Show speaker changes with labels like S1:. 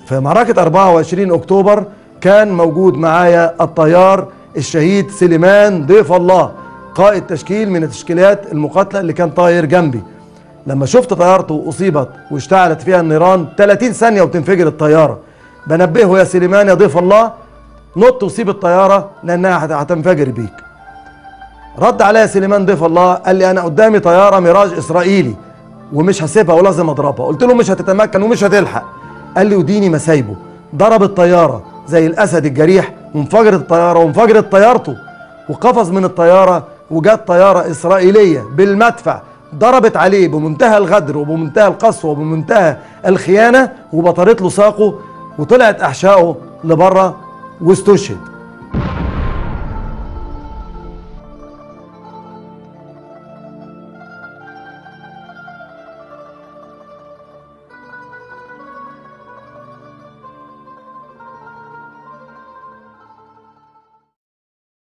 S1: في معركة 24 أكتوبر كان موجود معايا الطيار الشهيد سليمان ضيف الله، قائد تشكيل من التشكيلات المقاتلة اللي كان طاير جنبي. لما شفت طيارته أصيبت واشتعلت فيها النيران 30 ثانية وتنفجر الطيارة، بنبهه يا سليمان يا ضيف الله نط وسيب الطيارة لأنها هتنفجر بيك. رد عليا سليمان ضيف الله قال لي أنا قدامي طيارة ميراج إسرائيلي ومش هسيبها ولازم أضربها. قلت له مش هتتمكن ومش هتلحق. قال لي وديني مسايبه، ضرب الطيارة زي الأسد الجريح وانفجرت الطيارة وانفجرت طيارته، وقفز من الطيارة وجات طيارة إسرائيلية بالمدفع ضربت عليه بمنتهى الغدر وبمنتهى القسوة وبمنتهى الخيانة وبطرت له ساقه وطلعت أحشائه لبره واستشهد.